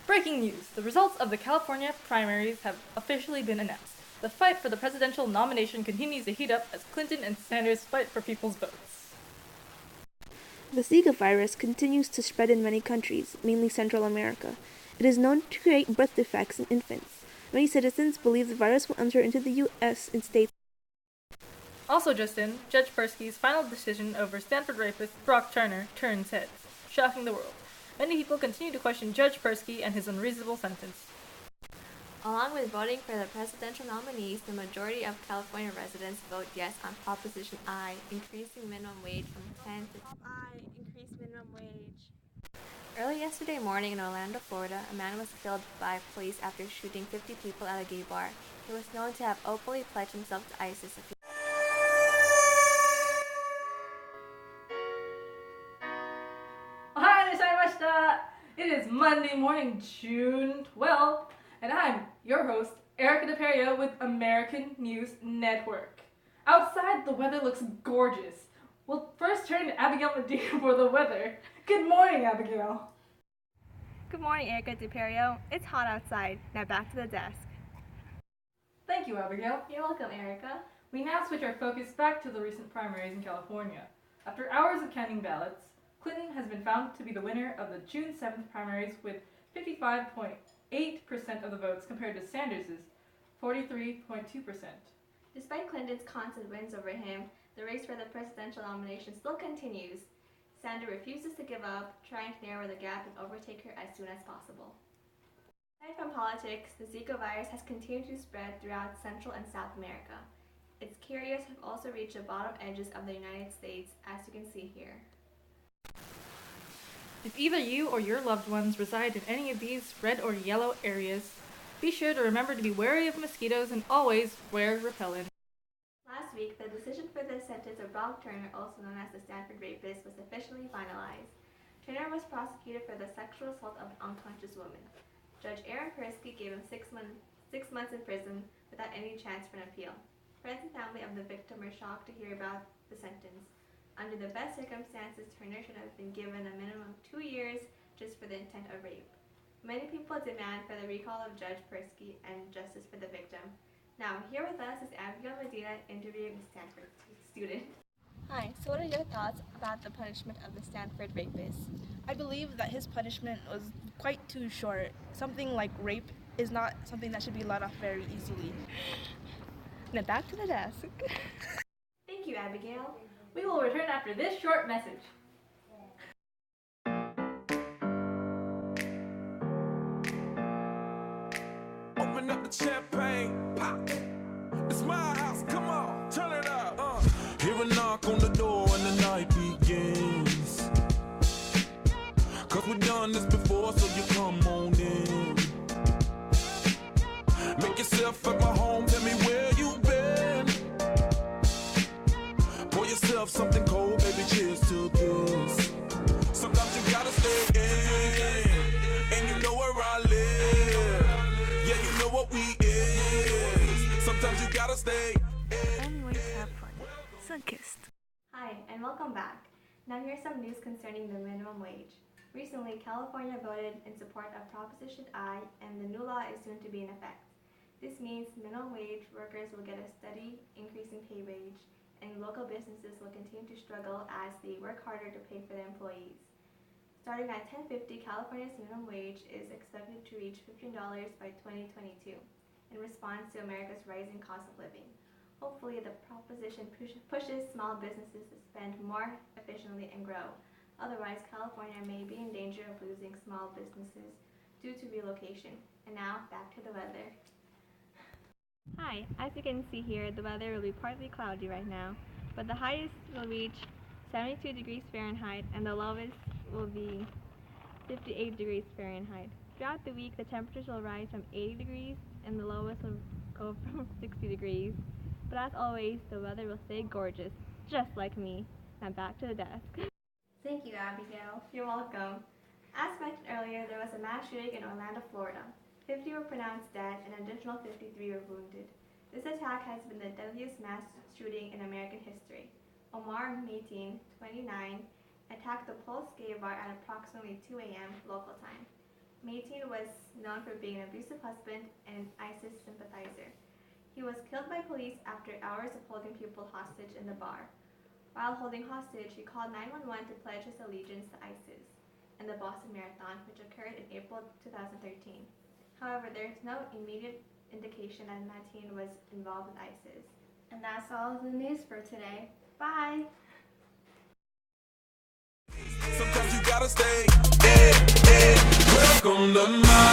Breaking news! The results of the California primaries have officially been announced. The fight for the presidential nomination continues to heat up as Clinton and Sanders fight for people's votes. The Zika virus continues to spread in many countries, mainly Central America. It is known to create birth defects in infants. Many citizens believe the virus will enter into the U.S. in states. Also just in, Judge Persky's final decision over Stanford rapist Brock Turner turns heads, shocking the world. Many people continue to question Judge Persky and his unreasonable sentence. Along with voting for the presidential nominees, the majority of California residents vote yes on Proposition I, increasing minimum wage from 10 to increase minimum wage. Early yesterday morning in Orlando, Florida, a man was killed by police after shooting 50 people at a gay bar. He was known to have openly pledged himself to ISIS. It is Monday morning, June 12th, and I'm your host, Erica DePerio with American News Network. Outside, the weather looks gorgeous. We'll first turn to Abigail Medina for the weather. Good morning, Abigail. Good morning, Erica DePerio. It's hot outside. Now back to the desk. Thank you, Abigail. You're welcome, Erica. We now switch our focus back to the recent primaries in California. After hours of counting ballots, Clinton has been found to be the winner of the June 7th primaries with 55.8% of the votes compared to Sanders' 43.2%. Despite Clinton's constant wins over him, the race for the presidential nomination still continues. Sanders refuses to give up, trying to narrow the gap and overtake her as soon as possible. Aside from politics, the Zika virus has continued to spread throughout Central and South America. Its carriers have also reached the bottom edges of the United States, as you can see here. If either you or your loved ones reside in any of these red or yellow areas, be sure to remember to be wary of mosquitoes and always wear repellent. Last week, the decision for the sentence of Brock Turner, also known as the Stanford rapist, was officially finalized. Turner was prosecuted for the sexual assault of an unconscious woman. Judge Aaron Persky gave him 6 months in prison without any chance for an appeal. Friends and family of the victim were shocked to hear about the sentence. Under the best circumstances, Turner should have been given a minimum of 2 years just for the intent of rape. Many people demand for the recall of Judge Persky and justice for the victim. Now, here with us is Abigail Medina interviewing a Stanford student. Hi, so what are your thoughts about the punishment of the Stanford rapist? I believe that his punishment was quite too short. Something like rape is not something that should be let off very easily. Now back to the desk. Thank you, Abigail. We will return after this short message. Open up the champagne, pop. It's my house, come on, turn it up. Hear a knock on the door and the night begins. Cause we've done this before, so you come on in. Make yourself at my home, tell me where you been. Pour yourself something cold, baby, cheers to this. Sometimes you gotta stay in, and you know where I live. Yeah, you know what we is. Sometimes you gotta stay in. Anyways, have fun. Sunkissed. Hi, and welcome back. Now here's some news concerning the minimum wage. Recently, California voted in support of Proposition I, and the new law is soon to be in effect. This means minimum wage workers will get a steady increasing pay wage, and local businesses will continue to struggle as they work harder to pay for their employees. Starting at $10.50, California's minimum wage is expected to reach $15 by 2022 in response to America's rising cost of living. Hopefully, the proposition pushes small businesses to spend more efficiently and grow. Otherwise, California may be in danger of losing small businesses due to relocation. And now, back to the weather. Hi, as you can see here, the weather will be partly cloudy right now, but the highest will reach 72 degrees Fahrenheit and the lowest will be 58 degrees Fahrenheit. Throughout the week, the temperatures will rise from 80 degrees and the lowest will go from 60 degrees. But as always, the weather will stay gorgeous, just like me. Now back to the desk. Thank you, Abigail. You're welcome. As mentioned earlier, there was a mass shooting in Orlando, Florida. 50 were pronounced dead and an additional 53 were wounded. This attack has been the deadliest mass shooting in American history. Omar Mateen, 29, attacked the Pulse Gay Bar at approximately 2 a.m. local time. Mateen was known for being an abusive husband and an ISIS sympathizer. He was killed by police after hours of holding people hostage in the bar. While holding hostage, he called 911 to pledge his allegiance to ISIS in the Boston Marathon, which occurred in April 2013. However, there is no immediate indication that Mateen was involved with ISIS. And that's all of the news for today. Bye! Sometimes you gotta stay, welcome to my